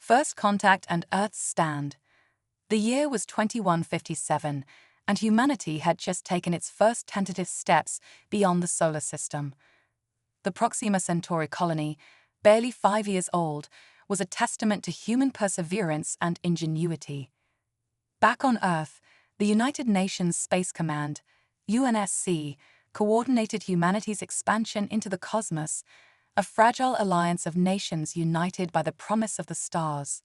First Contact and Earth's Stand. The year was 2157, and humanity had just taken its first tentative steps beyond the solar system. The Proxima Centauri colony, barely 5 years old, was a testament to human perseverance and ingenuity. Back on Earth, the United Nations Space Command, UNSC, coordinated humanity's expansion into the cosmos, a fragile alliance of nations united by the promise of the stars.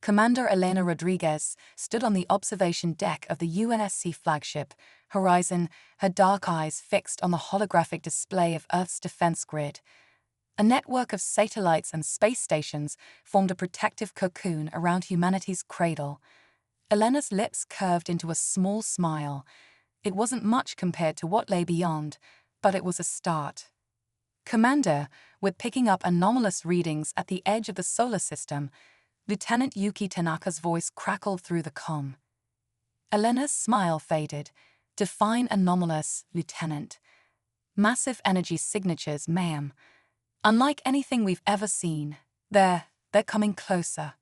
Commander Elena Rodriguez stood on the observation deck of the UNSC flagship, Horizon, her dark eyes fixed on the holographic display of Earth's defense grid. A network of satellites and space stations formed a protective cocoon around humanity's cradle. Elena's lips curved into a small smile. It wasn't much compared to what lay beyond, but it was a start. Commander, with picking up anomalous readings at the edge of the solar system, Lieutenant Yuki Tanaka's voice crackled through the comm. Elena's smile faded. Define anomalous, Lieutenant. Massive energy signatures, ma'am. Unlike anything we've ever seen. They're coming closer.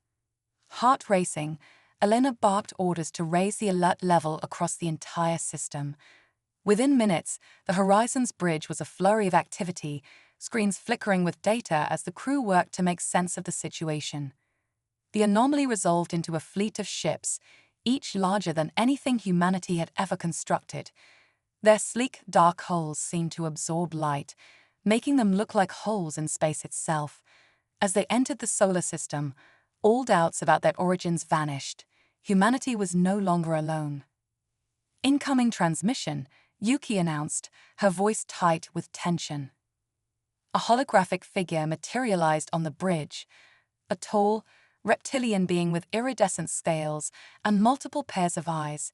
Heart racing, Elena barked orders to raise the alert level across the entire system. Within minutes, the Horizon's bridge was a flurry of activity, screens flickering with data as the crew worked to make sense of the situation. The anomaly resolved into a fleet of ships, each larger than anything humanity had ever constructed. Their sleek, dark hulls seemed to absorb light, making them look like holes in space itself. As they entered the solar system, all doubts about their origins vanished. Humanity was no longer alone. Incoming transmission, Yuki announced, her voice tight with tension. A holographic figure materialized on the bridge, a tall, reptilian being with iridescent scales and multiple pairs of eyes.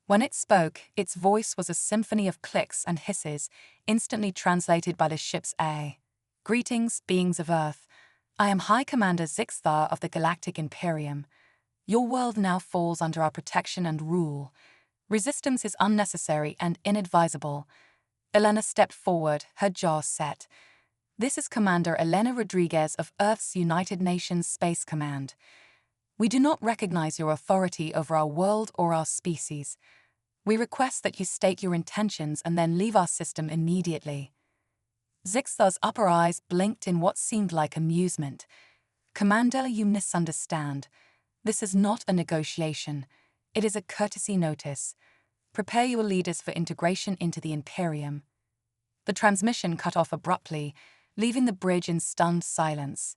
When it spoke, its voice was a symphony of clicks and hisses, instantly translated by the ship's A. Greetings, beings of Earth. I am High Commander Zixthar of the Galactic Imperium. Your world now falls under our protection and rule. Resistance is unnecessary and inadvisable. Elena stepped forward, her jaw set. This is Commander Elena Rodriguez of Earth's United Nations Space Command. We do not recognize your authority over our world or our species. We request that you state your intentions and then leave our system immediately. Zixthar's upper eyes blinked in what seemed like amusement. Commander, you misunderstand. This is not a negotiation. It is a courtesy notice. Prepare your leaders for integration into the Imperium. The transmission cut off abruptly, leaving the bridge in stunned silence.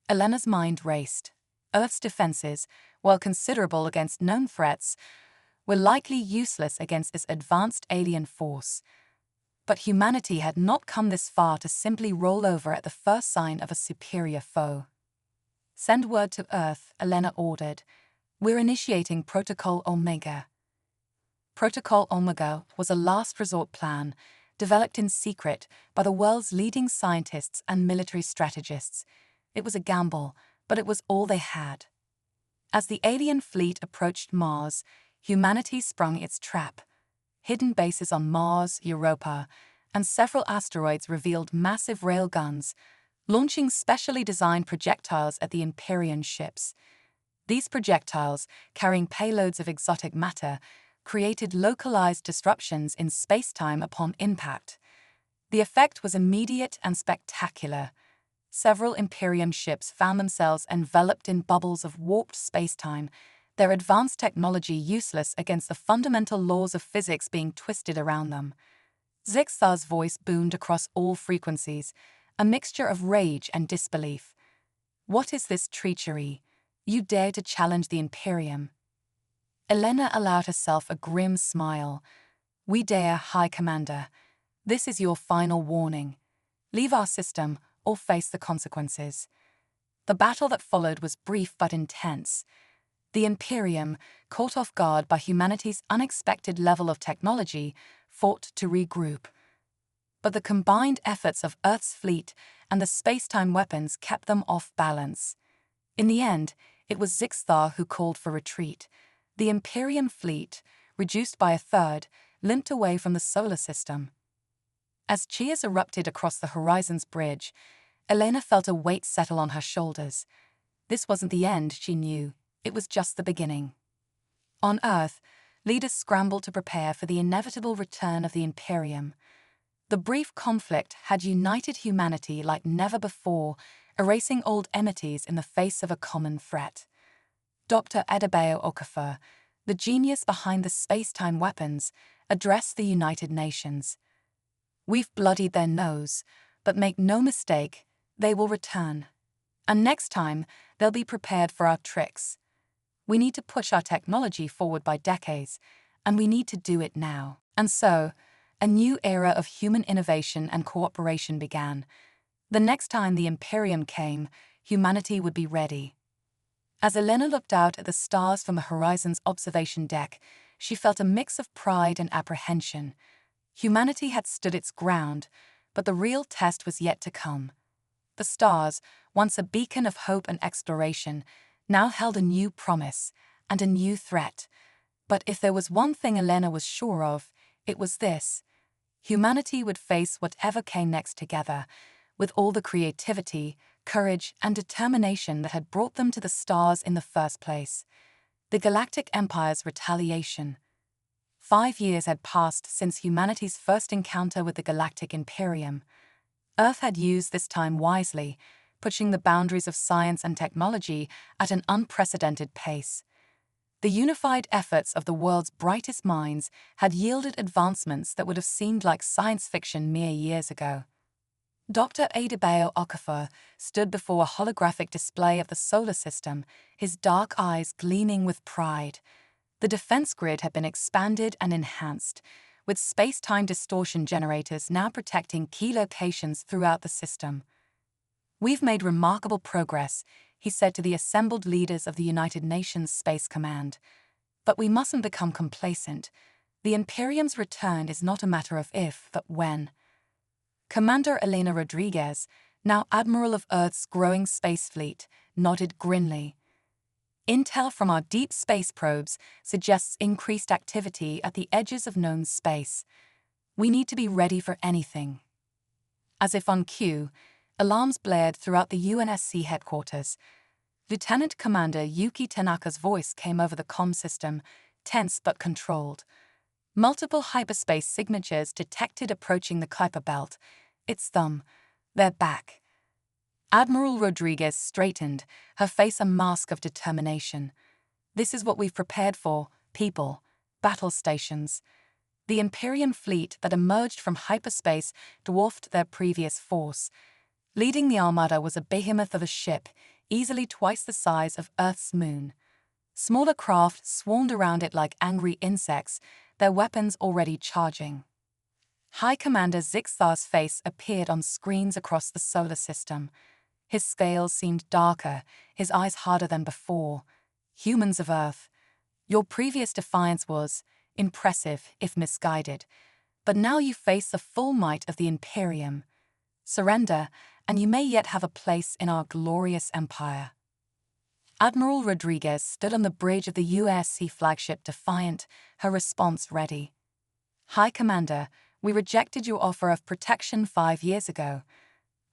Elena's mind raced. Earth's defenses, while considerable against known threats, were likely useless against this advanced alien force. But humanity had not come this far to simply roll over at the first sign of a superior foe. Send word to Earth, Elena ordered. We're initiating Protocol Omega. Protocol Omega was a last resort plan, developed in secret by the world's leading scientists and military strategists. It was a gamble, but it was all they had. As the alien fleet approached Mars, humanity sprung its trap. Hidden bases on Mars, Europa, and several asteroids revealed massive railguns, launching specially designed projectiles at the Imperium ships. These projectiles, carrying payloads of exotic matter, created localized disruptions in space-time upon impact. The effect was immediate and spectacular. Several Imperium ships found themselves enveloped in bubbles of warped space-time, their advanced technology useless against the fundamental laws of physics being twisted around them. Zixthar's voice boomed across all frequencies, a mixture of rage and disbelief. What is this treachery? You dare to challenge the Imperium? Elena allowed herself a grim smile. We dare, High Commander. This is your final warning. Leave our system or face the consequences. The battle that followed was brief but intense. The Imperium, caught off guard by humanity's unexpected level of technology, fought to regroup. But the combined efforts of Earth's fleet and the space-time weapons kept them off balance. In the end, it was Zixthar who called for retreat. The Imperium fleet, reduced by a third, limped away from the solar system. As cheers erupted across the Horizon's bridge, Elena felt a weight settle on her shoulders. This wasn't the end, she knew. It was just the beginning. On Earth, leaders scrambled to prepare for the inevitable return of the Imperium. The brief conflict had united humanity like never before, erasing old enmities in the face of a common threat. Dr. Adebayo Okafor, the genius behind the space-time weapons, addressed the United Nations. "We've bloodied their nose, but make no mistake, they will return. And next time, they'll be prepared for our tricks. We need to push our technology forward by decades, and we need to do it now." And so, a new era of human innovation and cooperation began. The next time the Imperium came, humanity would be ready. As Elena looked out at the stars from the horizon's observation deck, she felt a mix of pride and apprehension. Humanity had stood its ground, but the real test was yet to come. The stars, once a beacon of hope and exploration, now held a new promise and a new threat. But if there was one thing Elena was sure of, it was this: humanity would face whatever came next together, with all the creativity, courage, and determination that had brought them to the stars in the first place. The Galactic Empire's retaliation. 5 years had passed since humanity's first encounter with the Galactic Imperium. Earth had used this time wisely, pushing the boundaries of science and technology at an unprecedented pace. The unified efforts of the world's brightest minds had yielded advancements that would have seemed like science fiction mere years ago. Dr. Adebayo Okafor stood before a holographic display of the solar system, his dark eyes gleaming with pride. The defense grid had been expanded and enhanced, with space-time distortion generators now protecting key locations throughout the system. "We've made remarkable progress," he said to the assembled leaders of the United Nations Space Command. "But we mustn't become complacent. The Imperium's return is not a matter of if, but when." Commander Elena Rodriguez, now Admiral of Earth's growing space fleet, nodded grimly. "Intel from our deep space probes suggests increased activity at the edges of known space. We need to be ready for anything." As if on cue, alarms blared throughout the UNSC headquarters. Lieutenant Commander Yuki Tanaka's voice came over the comm system, tense but controlled. Multiple hyperspace signatures detected approaching the Kuiper belt. "It's them. They're back." Admiral Rodriguez straightened, her face a mask of determination. "This is what we've prepared for, people. Battle stations." The Imperium fleet that emerged from hyperspace dwarfed their previous force. Leading the armada was a behemoth of a ship, easily twice the size of Earth's moon. Smaller craft swarmed around it like angry insects, their weapons already charging. High Commander Zixar's face appeared on screens across the solar system. His scales seemed darker, his eyes harder than before. "Humans of Earth, your previous defiance was impressive, if misguided, but now you face the full might of the Imperium. Surrender, and you may yet have a place in our glorious empire." Admiral Rodriguez stood on the bridge of the USC flagship Defiant, her response ready. "High Commander, we rejected your offer of protection 5 years ago.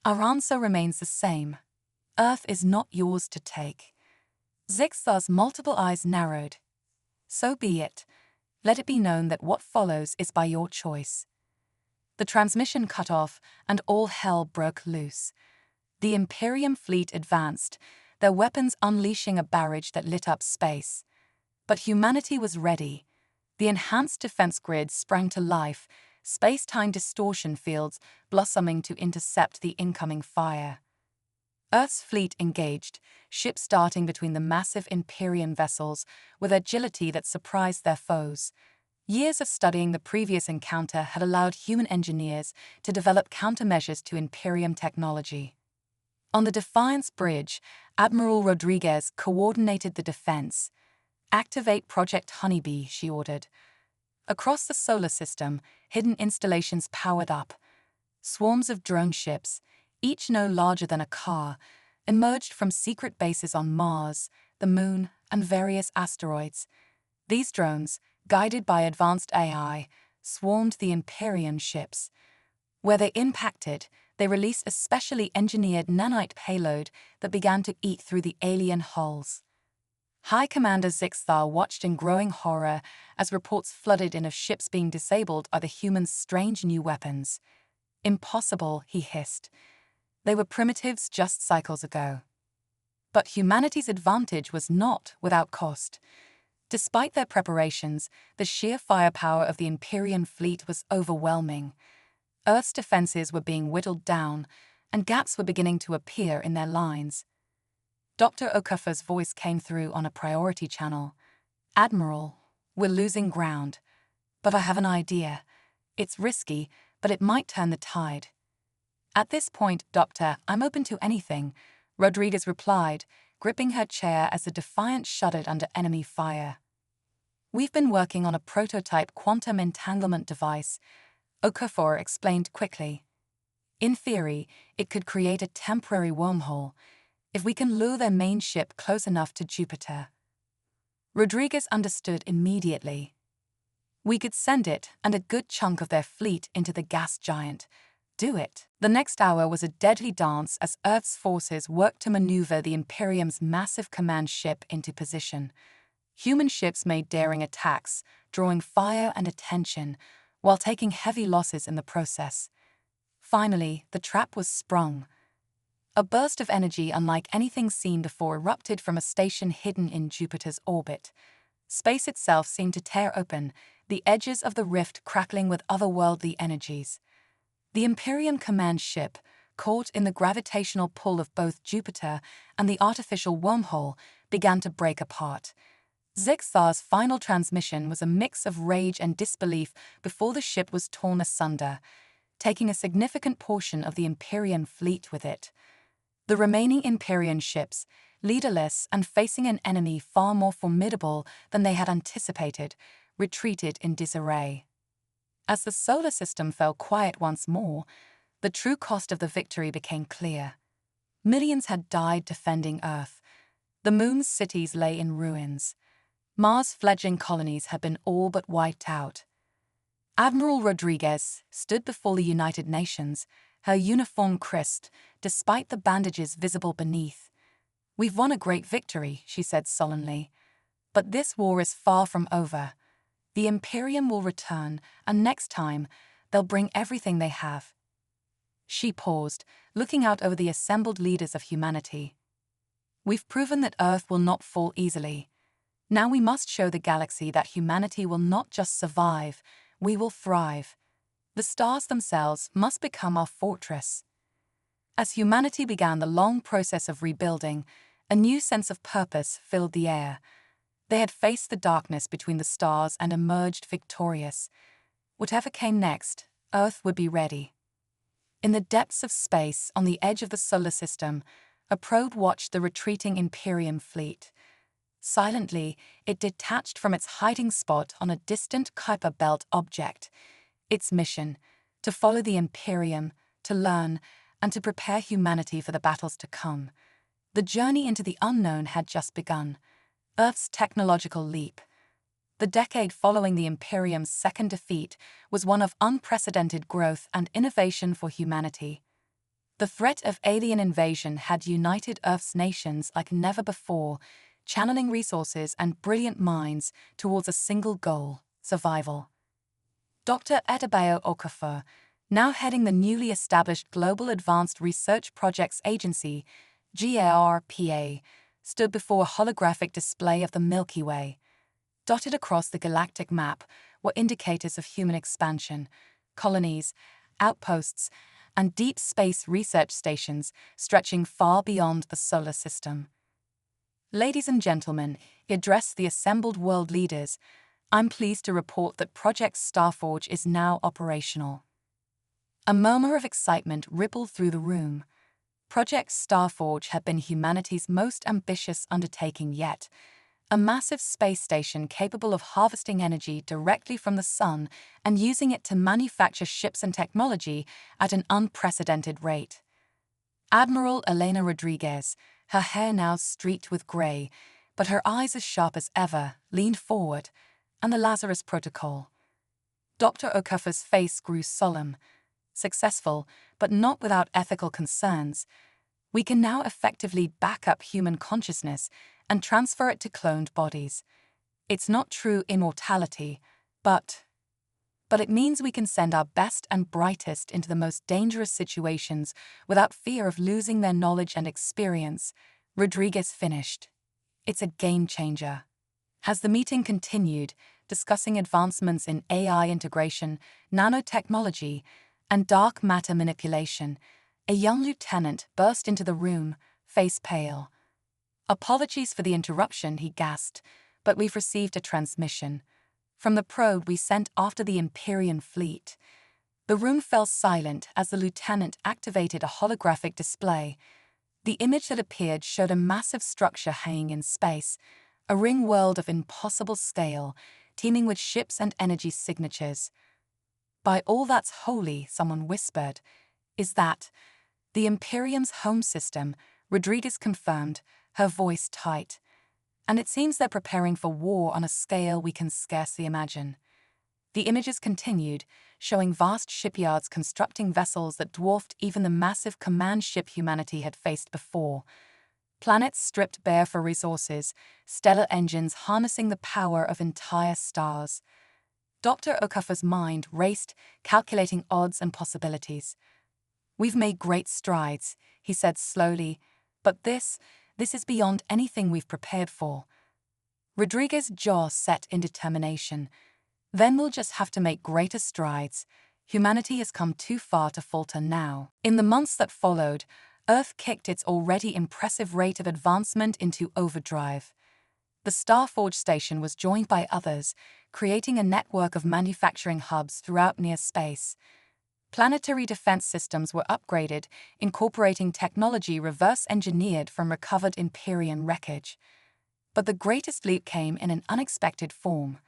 Our answer remains the same. Earth is not yours to take." Zixar's multiple eyes narrowed. "So be it. Let it be known that what follows is by your choice." The transmission cut off, and all hell broke loose. The Imperium fleet advanced, their weapons unleashing a barrage that lit up space. But humanity was ready. The enhanced defense grid sprang to life, space-time distortion fields blossoming to intercept the incoming fire. Earth's fleet engaged, ships darting between the massive Imperium vessels with agility that surprised their foes. Years of studying the previous encounter had allowed human engineers to develop countermeasures to Imperium technology. On the Defiance bridge, Admiral Rodriguez coordinated the defense. "Activate Project Honeybee," she ordered. Across the solar system, hidden installations powered up. Swarms of drone ships, each no larger than a car, emerged from secret bases on Mars, the Moon, and various asteroids. These drones, guided by advanced AI, swarmed the Imperium ships. Where they impacted, they released a specially engineered nanite payload that began to eat through the alien hulls. High Commander Zixthar watched in growing horror as reports flooded in of ships being disabled by the humans' strange new weapons. Impossible, he hissed. They were primitives just cycles ago. But humanity's advantage was not without cost. Despite their preparations, the sheer firepower of the Imperium fleet was overwhelming. Earth's defenses were being whittled down, and gaps were beginning to appear in their lines. Dr. Okafor's voice came through on a priority channel. "Admiral, we're losing ground. But I have an idea. It's risky, but it might turn the tide." "At this point, Doctor, I'm open to anything," Rodriguez replied, gripping her chair as the Defiance shuddered under enemy fire. "We've been working on a prototype quantum entanglement device," Okafor explained quickly. "In theory, it could create a temporary wormhole, if we can lure their main ship close enough to Jupiter." Rodriguez understood immediately. "We could send it and a good chunk of their fleet into the gas giant. Do it." The next hour was a deadly dance as Earth's forces worked to maneuver the Imperium's massive command ship into position. Human ships made daring attacks, drawing fire and attention, while taking heavy losses in the process. Finally, the trap was sprung. A burst of energy unlike anything seen before erupted from a station hidden in Jupiter's orbit. Space itself seemed to tear open, the edges of the rift crackling with otherworldly energies. The Imperium command ship, caught in the gravitational pull of both Jupiter and the artificial wormhole, began to break apart. Zixthar's final transmission was a mix of rage and disbelief before the ship was torn asunder, taking a significant portion of the Imperium fleet with it. The remaining Imperium ships, leaderless and facing an enemy far more formidable than they had anticipated, retreated in disarray. As the solar system fell quiet once more, the true cost of the victory became clear. Millions had died defending Earth. The moon's cities lay in ruins. Mars' fledgling colonies had been all but wiped out. Admiral Rodriguez stood before the United Nations, her uniform crisped, despite the bandages visible beneath. "We've won a great victory," she said sullenly. "But this war is far from over. The Imperium will return, and next time, they'll bring everything they have." She paused, looking out over the assembled leaders of humanity. "We've proven that Earth will not fall easily. Now we must show the galaxy that humanity will not just survive, we will thrive. The stars themselves must become our fortress." As humanity began the long process of rebuilding, a new sense of purpose filled the air. They had faced the darkness between the stars and emerged victorious. Whatever came next, Earth would be ready. In the depths of space, on the edge of the solar system, a probe watched the retreating Imperium fleet. Silently, it detached from its hiding spot on a distant Kuiper Belt object. Its mission, to follow the Imperium, to learn, and to prepare humanity for the battles to come. The journey into the unknown had just begun. Earth's technological leap. The decade following the Imperium's second defeat was one of unprecedented growth and innovation for humanity. The threat of alien invasion had united Earth's nations like never before, channeling resources and brilliant minds towards a single goal: survival. Dr. Adebayo Okafor, now heading the newly established Global Advanced Research Projects Agency, GARPA, stood before a holographic display of the Milky Way. Dotted across the galactic map were indicators of human expansion, colonies, outposts, and deep space research stations stretching far beyond the solar system. "Ladies and gentlemen," he addressed the assembled world leaders, "I'm pleased to report that Project Starforge is now operational." A murmur of excitement rippled through the room. Project Starforge had been humanity's most ambitious undertaking yet, a massive space station capable of harvesting energy directly from the sun and using it to manufacture ships and technology at an unprecedented rate. Admiral Elena Rodriguez, her hair now streaked with gray, but her eyes as sharp as ever, leaned forward, and the Lazarus Protocol. Dr. Okafor's face grew solemn. successful, but not without ethical concerns, we can now effectively back up human consciousness and transfer it to cloned bodies. It's not true immortality, but it means we can send our best and brightest into the most dangerous situations without fear of losing their knowledge and experience. Rodriguez finished. It's a game changer. As the meeting continued, discussing advancements in AI integration, nanotechnology, and dark matter manipulation, a young lieutenant burst into the room, face pale. "Apologies for the interruption," he gasped, "but we've received a transmission from the probe we sent after the Imperium fleet." The room fell silent as the lieutenant activated a holographic display. The image that appeared showed a massive structure hanging in space, a ring world of impossible scale, teeming with ships and energy signatures. "By all that's holy," someone whispered. "Is that the Imperium's home system?" Rodriguez confirmed, her voice tight. "And it seems they're preparing for war on a scale we can scarcely imagine." The images continued, showing vast shipyards constructing vessels that dwarfed even the massive command ship humanity had faced before. Planets stripped bare for resources, stellar engines harnessing the power of entire stars. Dr. Okafor's mind raced, calculating odds and possibilities. "We've made great strides," he said slowly, "but this is beyond anything we've prepared for." Rodriguez's jaw set in determination. "Then we'll just have to make greater strides. Humanity has come too far to falter now." In the months that followed, Earth kicked its already impressive rate of advancement into overdrive. The Starforge station was joined by others, creating a network of manufacturing hubs throughout near space. Planetary defense systems were upgraded, incorporating technology reverse-engineered from recovered Imperium wreckage. But the greatest leap came in an unexpected form.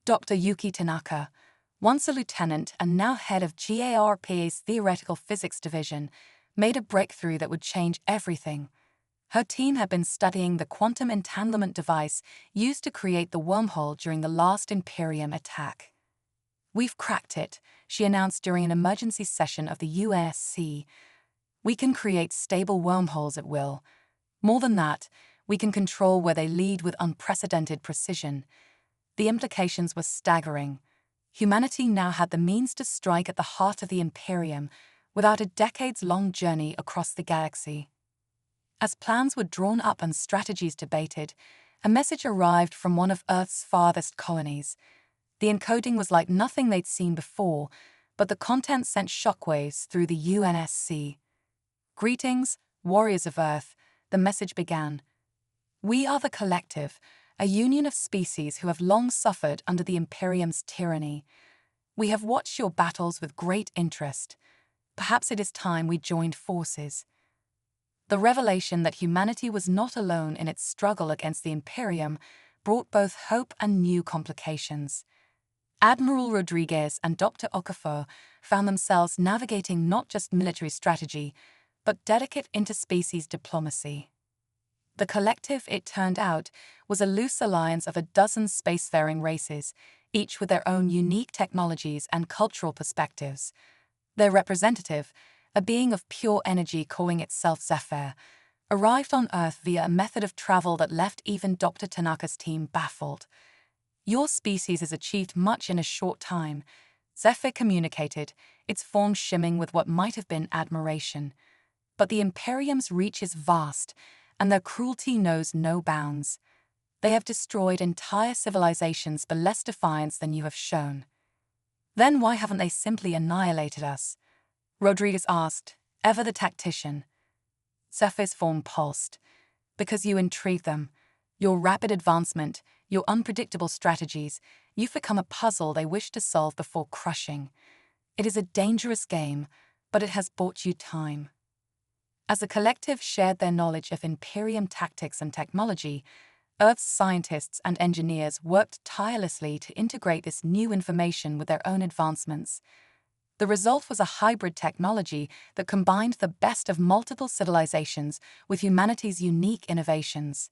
Dr. Yuki Tanaka, once a lieutenant and now head of GARPA's Theoretical Physics Division, made a breakthrough that would change everything. Her team had been studying the quantum entanglement device used to create the wormhole during the last Imperium attack. "We've cracked it," she announced during an emergency session of the USC. "We can create stable wormholes at will. More than that, we can control where they lead with unprecedented precision." The implications were staggering. Humanity now had the means to strike at the heart of the Imperium without a decades-long journey across the galaxy. As plans were drawn up and strategies debated, a message arrived from one of Earth's farthest colonies. The encoding was like nothing they'd seen before, but the content sent shockwaves through the UNSC. "Greetings, warriors of Earth," the message began. "We are the Collective, a union of species who have long suffered under the Imperium's tyranny. We have watched your battles with great interest. Perhaps it is time we joined forces." The revelation that humanity was not alone in its struggle against the Imperium brought both hope and new complications. Admiral Rodriguez and Dr. Okafor found themselves navigating not just military strategy, but delicate interspecies diplomacy. The Collective, it turned out, was a loose alliance of a dozen spacefaring races, each with their own unique technologies and cultural perspectives. Their representative, a being of pure energy calling itself Zephyr, arrived on Earth via a method of travel that left even Dr. Tanaka's team baffled. "Your species has achieved much in a short time," Zephyr communicated, its form shimmering with what might have been admiration. "But the Imperium's reach is vast, and their cruelty knows no bounds. They have destroyed entire civilizations with less defiance than you have shown." "Then why haven't they simply annihilated us?" Rodriguez asked, ever the tactician. Zephyr's form pulsed. "Because you intrigue them. Your rapid advancement, your unpredictable strategies, you've become a puzzle they wish to solve before crushing. It is a dangerous game, but it has bought you time." As the Collective shared their knowledge of Imperium tactics and technology, Earth's scientists and engineers worked tirelessly to integrate this new information with their own advancements. The result was a hybrid technology that combined the best of multiple civilizations with humanity's unique innovations.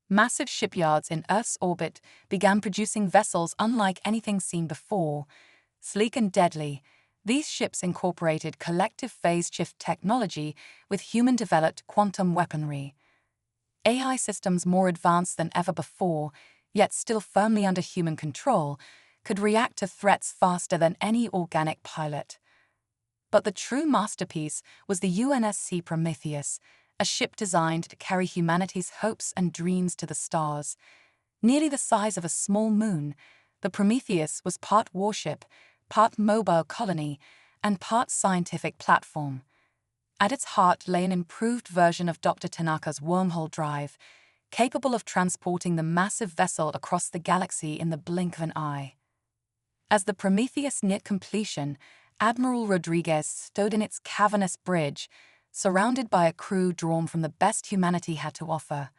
Massive shipyards in Earth's orbit began producing vessels unlike anything seen before. Sleek and deadly, These ships incorporated collective phase-shift technology with human-developed quantum weaponry. AI systems more advanced than ever before, yet still firmly under human control, could react to threats faster than any organic pilot. But the true masterpiece was the UNSC Prometheus, a ship designed to carry humanity's hopes and dreams to the stars. Nearly the size of a small moon, the Prometheus was part warship, part mobile colony, and part scientific platform. At its heart lay an improved version of Dr. Tanaka's wormhole drive, capable of transporting the massive vessel across the galaxy in the blink of an eye. As the Prometheus neared completion, Admiral Rodriguez stood in its cavernous bridge, surrounded by a crew drawn from the best humanity had to offer.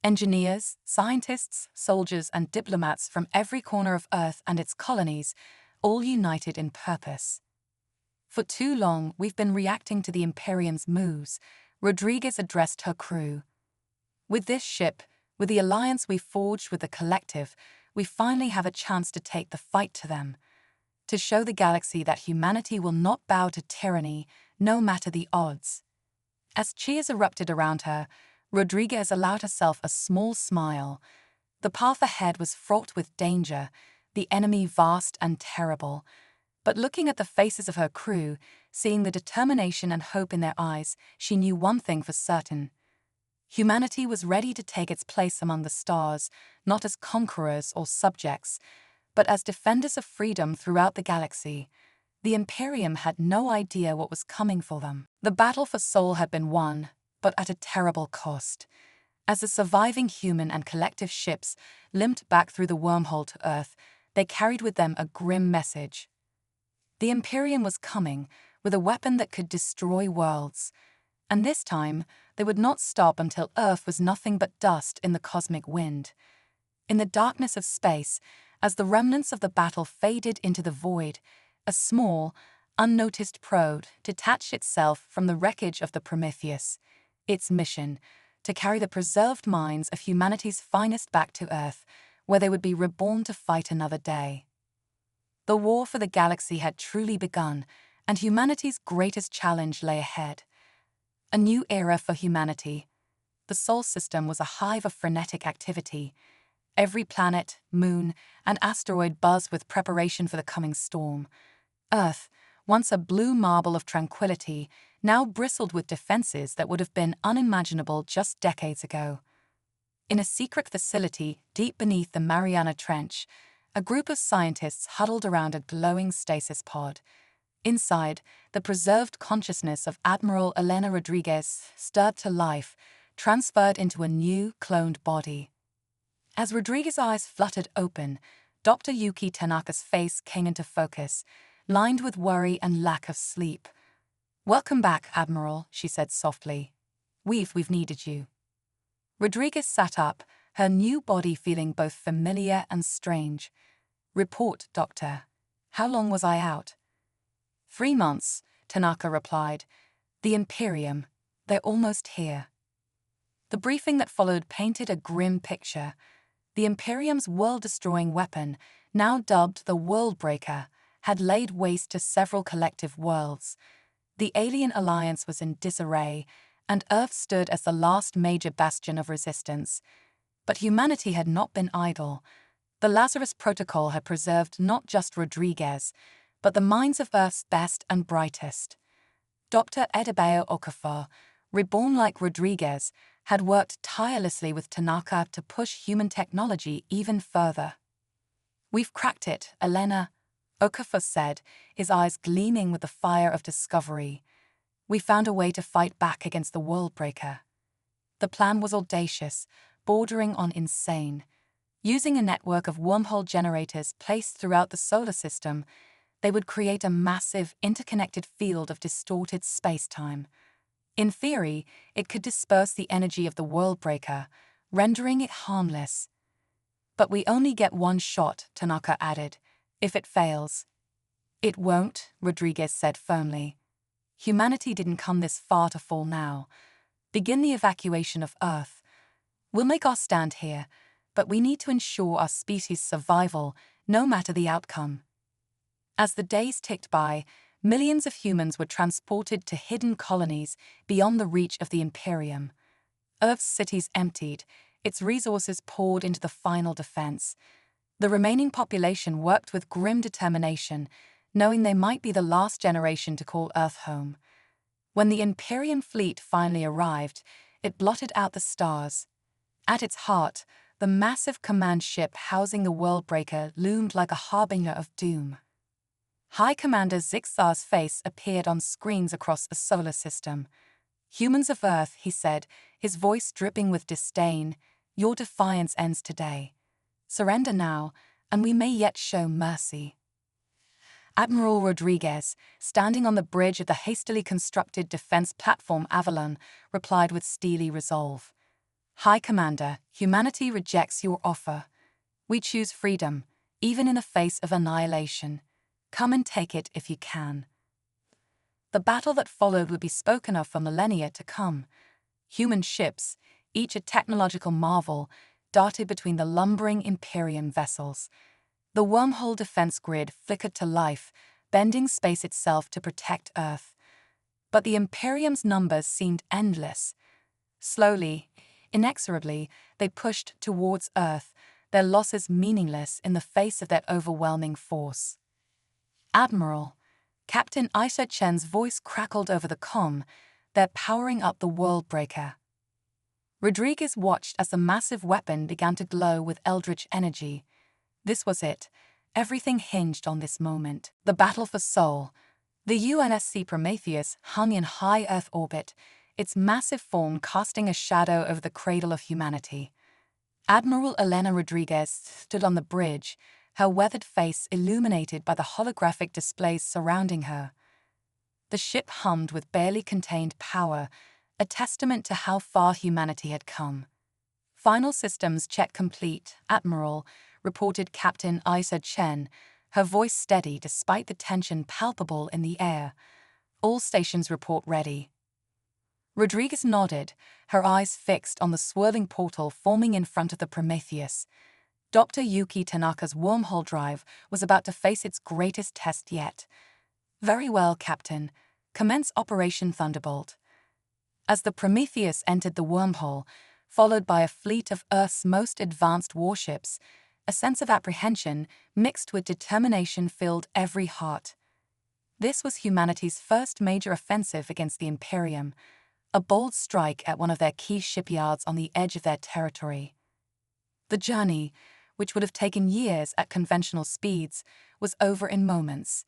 Engineers, scientists, soldiers, and diplomats from every corner of Earth and its colonies, all united in purpose. For too long, we've been reacting to the Imperium's moves, Rodriguez addressed her crew. With this ship, with the alliance we forged with the Collective, we finally have a chance to take the fight to them, to show the galaxy that humanity will not bow to tyranny, no matter the odds. As cheers erupted around her, Rodriguez allowed herself a small smile. The path ahead was fraught with danger, the enemy vast and terrible. But looking at the faces of her crew, seeing the determination and hope in their eyes, she knew one thing for certain. Humanity was ready to take its place among the stars, not as conquerors or subjects, but as defenders of freedom throughout the galaxy. The Imperium had no idea what was coming for them. The battle for Sol had been won, but at a terrible cost. As the surviving human and collective ships limped back through the wormhole to Earth, they carried with them a grim message. The Imperium was coming, with a weapon that could destroy worlds. And this time, they would not stop until Earth was nothing but dust in the cosmic wind. In the darkness of space, as the remnants of the battle faded into the void, a small, unnoticed probe detached itself from the wreckage of the Prometheus. Its mission, to carry the preserved minds of humanity's finest back to Earth, where they would be reborn to fight another day. The war for the galaxy had truly begun, and humanity's greatest challenge lay ahead. A new era for humanity. The Sol system was a hive of frenetic activity. Every planet, moon, and asteroid buzzed with preparation for the coming storm. Earth, once a blue marble of tranquility, now bristled with defenses that would have been unimaginable just decades ago. In a secret facility deep beneath the Mariana Trench, a group of scientists huddled around a glowing stasis pod. Inside, the preserved consciousness of Admiral Elena Rodriguez stirred to life, transferred into a new, cloned body. As Rodriguez's eyes fluttered open, Dr. Yuki Tanaka's face came into focus, lined with worry and lack of sleep. "Welcome back, Admiral," she said softly. We've needed you." Rodriguez sat up, her new body feeling both familiar and strange. "Report, Doctor. How long was I out?" 3 months, Tanaka replied. "The Imperium, they're almost here." The briefing that followed painted a grim picture. The Imperium's world-destroying weapon, now dubbed the Worldbreaker, had laid waste to several collective worlds. The alien alliance was in disarray, and Earth stood as the last major bastion of resistance. But humanity had not been idle. The Lazarus Protocol had preserved not just Rodriguez, but the minds of Earth's best and brightest. Dr. Adebayo Okafor, reborn like Rodriguez, had worked tirelessly with Tanaka to push human technology even further. "We've cracked it, Elena," Okafor said, his eyes gleaming with the fire of discovery. "We found a way to fight back against the Worldbreaker." The plan was audacious, bordering on insane. Using a network of wormhole generators placed throughout the solar system, they would create a massive, interconnected field of distorted space-time. In theory, it could disperse the energy of the Worldbreaker, rendering it harmless. "But we only get one shot," Tanaka added. "If it fails." "It won't," Rodriguez said firmly. "Humanity didn't come this far to fall now. Begin the evacuation of Earth. We'll make our stand here, but we need to ensure our species' survival, no matter the outcome." As the days ticked by, millions of humans were transported to hidden colonies beyond the reach of the Imperium. Earth's cities emptied, its resources poured into the final defense. The remaining population worked with grim determination, knowing they might be the last generation to call Earth home. When the Imperium fleet finally arrived, it blotted out the stars. At its heart, the massive command ship housing the Worldbreaker loomed like a harbinger of doom. High Commander Zixar's face appeared on screens across the solar system. "Humans of Earth," he said, his voice dripping with disdain, "your defiance ends today. Surrender now, and we may yet show mercy." Admiral Rodriguez, standing on the bridge of the hastily constructed defense platform Avalon, replied with steely resolve. "High Commander, humanity rejects your offer. We choose freedom, even in the face of annihilation. Come and take it if you can." The battle that followed would be spoken of for millennia to come. Human ships, each a technological marvel, darted between the lumbering Imperium vessels. The wormhole defense grid flickered to life, bending space itself to protect Earth. But the Imperium's numbers seemed endless. Slowly, inexorably, they pushed towards Earth, their losses meaningless in the face of that overwhelming force. "Admiral," Captain Aisha Chen's voice crackled over the comm, "they're powering up the Worldbreaker." Rodriguez watched as the massive weapon began to glow with eldritch energy. This was it. Everything hinged on this moment. The battle for Sol. The UNSC Prometheus hung in high Earth orbit, its massive form casting a shadow over the cradle of humanity. Admiral Elena Rodriguez stood on the bridge, her weathered face illuminated by the holographic displays surrounding her. The ship hummed with barely contained power, a testament to how far humanity had come. "Final systems check complete, Admiral," reported Captain Aisha Chen, her voice steady despite the tension palpable in the air. "All stations report ready." Rodriguez nodded, her eyes fixed on the swirling portal forming in front of the Prometheus. Dr. Yuki Tanaka's wormhole drive was about to face its greatest test yet. "Very well, Captain. Commence Operation Thunderbolt." As the Prometheus entered the wormhole, followed by a fleet of Earth's most advanced warships, a sense of apprehension mixed with determination filled every heart. This was humanity's first major offensive against the Imperium, a bold strike at one of their key shipyards on the edge of their territory. The journey, which would have taken years at conventional speeds, was over in moments.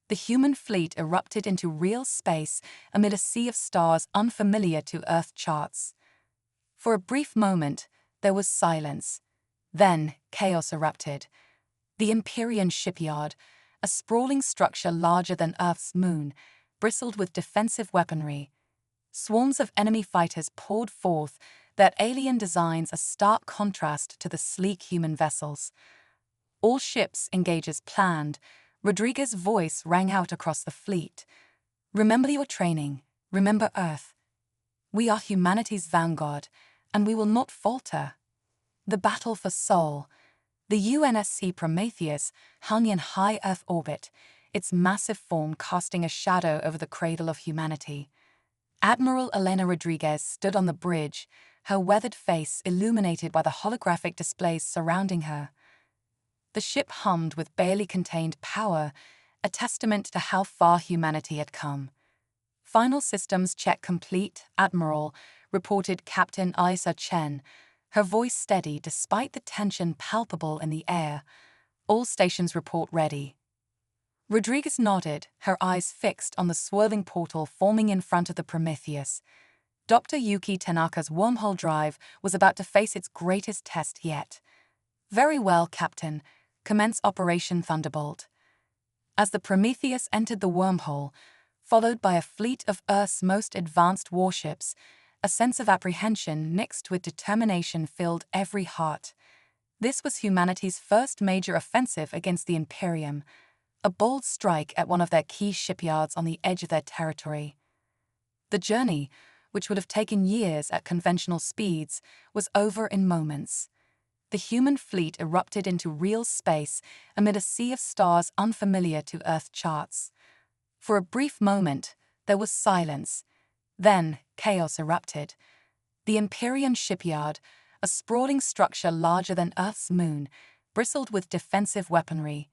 The human fleet erupted into real space amid a sea of stars unfamiliar to Earth charts. For a brief moment, there was silence. Then, chaos erupted. The Empyrean shipyard, a sprawling structure larger than Earth's moon, bristled with defensive weaponry. Swarms of enemy fighters poured forth, their alien designs a stark contrast to the sleek human vessels. "All ships engage as planned," Rodriguez's voice rang out across the fleet. "Remember your training, remember Earth. We are humanity's vanguard, and we will not falter." The battle for Sol. The UNSC Prometheus hung in high Earth orbit, its massive form casting a shadow over the cradle of humanity. Admiral Elena Rodriguez stood on the bridge, her weathered face illuminated by the holographic displays surrounding her. The ship hummed with barely contained power, a testament to how far humanity had come. "Final systems check complete, Admiral," reported Captain Aisha Chen, her voice steady despite the tension palpable in the air. "All stations report ready." Rodriguez nodded, her eyes fixed on the swirling portal forming in front of the Prometheus. Dr. Yuki Tanaka's wormhole drive was about to face its greatest test yet. "Very well, Captain. Commence Operation Thunderbolt." As the Prometheus entered the wormhole, followed by a fleet of Earth's most advanced warships, a sense of apprehension mixed with determination filled every heart. This was humanity's first major offensive against the Imperium, a bold strike at one of their key shipyards on the edge of their territory. The journey, which would have taken years at conventional speeds, was over in moments. The human fleet erupted into real space amid a sea of stars unfamiliar to Earth charts. For a brief moment, there was silence. Then, chaos erupted. The Empyrean shipyard, a sprawling structure larger than Earth's moon, bristled with defensive weaponry.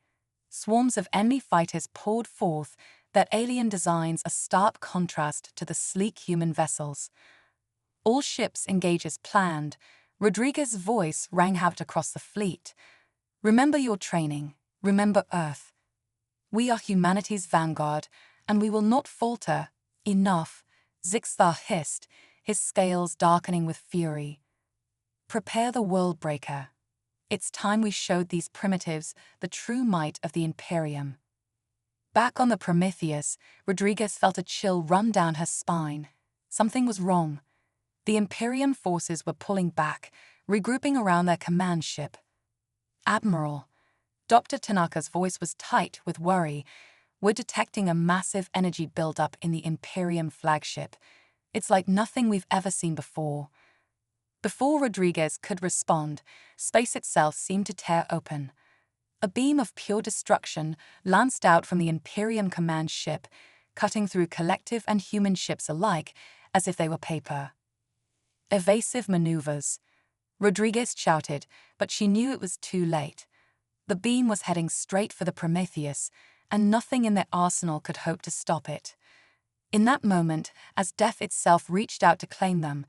Swarms of enemy fighters poured forth, their alien designs a stark contrast to the sleek human vessels. All ships engage as planned. Rodriguez's voice rang out across the fleet. Remember your training. Remember Earth. We are humanity's vanguard, and we will not falter. Enough, Zixthar hissed, his scales darkening with fury. Prepare the world breaker. It's time we showed these primitives the true might of the Imperium. Back on the Prometheus, Rodriguez felt a chill run down her spine. Something was wrong. The Imperium forces were pulling back, regrouping around their command ship. Admiral. Dr. Tanaka's voice was tight with worry. We're detecting a massive energy buildup in the Imperium flagship. It's like nothing we've ever seen before. Before Rodriguez could respond, space itself seemed to tear open. A beam of pure destruction lanced out from the Imperium command ship, cutting through collective and human ships alike as if they were paper. Evasive maneuvers. Rodriguez shouted, but she knew it was too late. The beam was heading straight for the Prometheus, and nothing in their arsenal could hope to stop it. In that moment, as death itself reached out to claim them,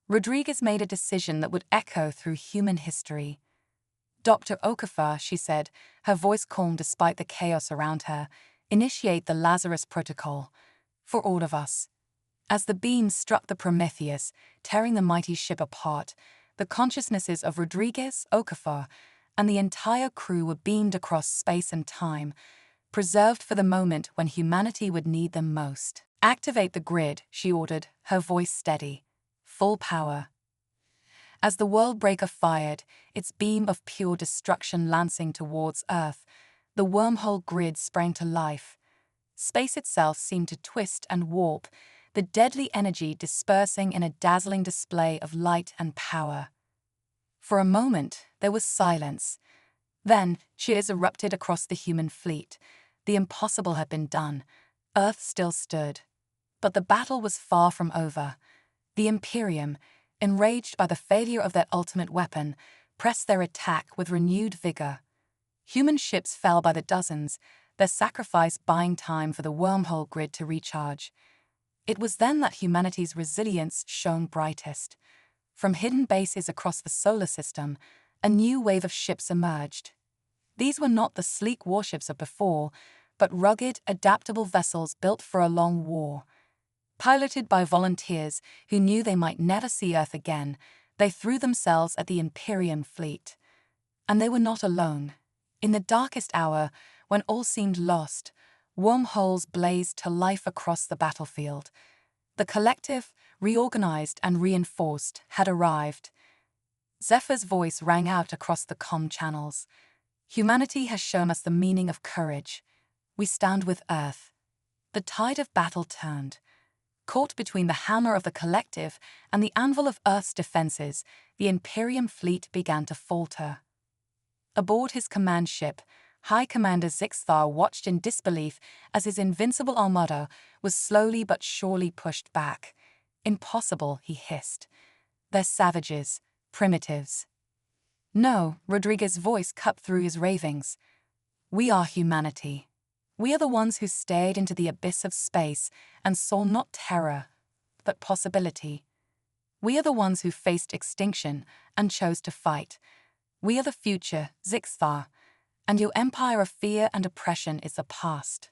Rodriguez made a decision that would echo through human history. Dr. Okafor, she said, her voice calm despite the chaos around her, initiate the Lazarus Protocol. For all of us. As the beam struck the Prometheus, tearing the mighty ship apart, the consciousnesses of Rodriguez, Okafor, and the entire crew were beamed across space and time, preserved for the moment when humanity would need them most. Activate the grid, she ordered, her voice steady. Full power. As the world breaker fired, its beam of pure destruction lancing towards Earth, the wormhole grid sprang to life. Space itself seemed to twist and warp, the deadly energy dispersing in a dazzling display of light and power. For a moment, there was silence. Then, cheers erupted across the human fleet. The impossible had been done. Earth still stood. But the battle was far from over. The Imperium, enraged by the failure of their ultimate weapon, pressed their attack with renewed vigor. Human ships fell by the dozens, their sacrifice buying time for the wormhole grid to recharge. It was then that humanity's resilience shone brightest. From hidden bases across the solar system, a new wave of ships emerged. These were not the sleek warships of before, but rugged, adaptable vessels built for a long war. Piloted by volunteers who knew they might never see Earth again, they threw themselves at the Imperium fleet. And they were not alone. In the darkest hour, when all seemed lost, wormholes blazed to life across the battlefield. The collective, reorganized and reinforced, had arrived. Zephyr's voice rang out across the comm channels. Humanity has shown us the meaning of courage. We stand with Earth. The tide of battle turned. Caught between the hammer of the collective and the anvil of Earth's defenses, the Imperium fleet began to falter. Aboard his command ship, High Commander Zixthar watched in disbelief as his invincible armada was slowly but surely pushed back. Impossible, he hissed. They're savages, primitives. No, Rodriguez's voice cut through his ravings. We are humanity. We are the ones who stared into the abyss of space and saw not terror, but possibility. We are the ones who faced extinction and chose to fight. We are the future, Zixthar, and your empire of fear and oppression is the past.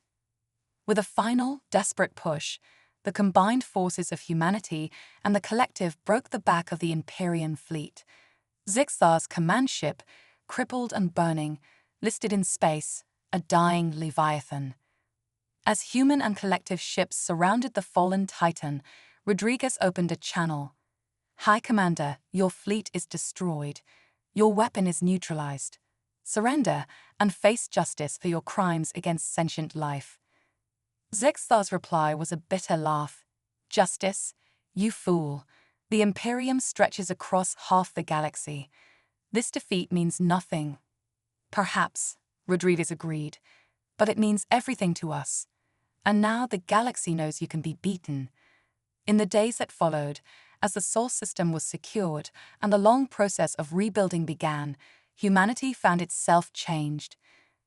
With a final, desperate push, the combined forces of humanity and the collective broke the back of the Imperium fleet. Zixthar's command ship, crippled and burning, listed in space, a dying Leviathan. As human and collective ships surrounded the fallen Titan, Rodriguez opened a channel. High Commander, your fleet is destroyed. Your weapon is neutralized. Surrender and face justice for your crimes against sentient life. Zixthar's reply was a bitter laugh. Justice? You fool. The Imperium stretches across half the galaxy. This defeat means nothing. Perhaps, Rodriguez agreed, but it means everything to us. And now the galaxy knows you can be beaten. In the days that followed, as the Sol system was secured and the long process of rebuilding began, humanity found itself changed.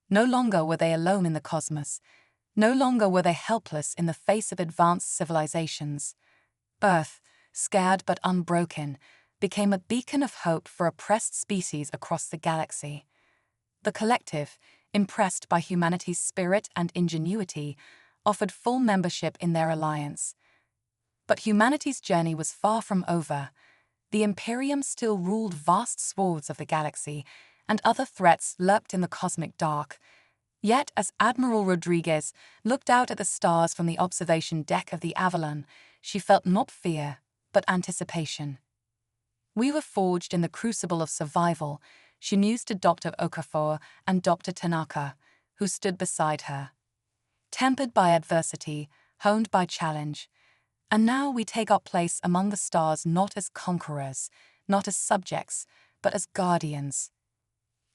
No longer were they alone in the cosmos. No longer were they helpless in the face of advanced civilizations. Earth, scared but unbroken, became a beacon of hope for oppressed species across the galaxy. The collective, impressed by humanity's spirit and ingenuity, offered full membership in their alliance. But humanity's journey was far from over. The Imperium still ruled vast swaths of the galaxy, and other threats lurked in the cosmic dark. Yet, as Admiral Rodriguez looked out at the stars from the observation deck of the Avalon, she felt not fear, but anticipation. "We were forged in the crucible of survival," she mused to Dr. Okafor and Dr. Tanaka, who stood beside her. "Tempered by adversity, honed by challenge. And now we take our place among the stars not as conquerors, not as subjects, but as guardians."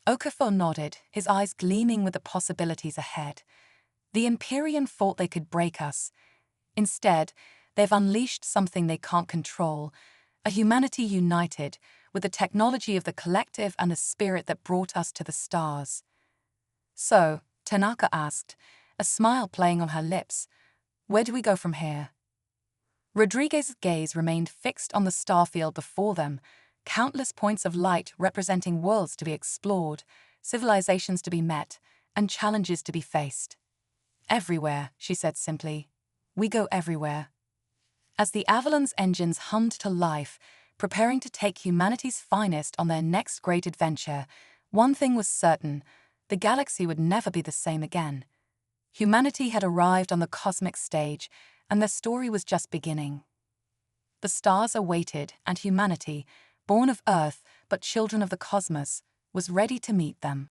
Okafor nodded, his eyes gleaming with the possibilities ahead. The Imperium thought they could break us. Instead, they've unleashed something they can't control, a humanity united with the technology of the collective and the spirit that brought us to the stars. "So," Tanaka asked, a smile playing on her lips, "where do we go from here?" Rodriguez's gaze remained fixed on the starfield before them, countless points of light representing worlds to be explored, civilizations to be met, and challenges to be faced. "Everywhere," she said simply. "We go everywhere." As the Avalon's engines hummed to life, preparing to take humanity's finest on their next great adventure, one thing was certain: the galaxy would never be the same again. Humanity had arrived on the cosmic stage, and their story was just beginning. The stars awaited, and humanity, born of Earth but children of the cosmos, was ready to meet them.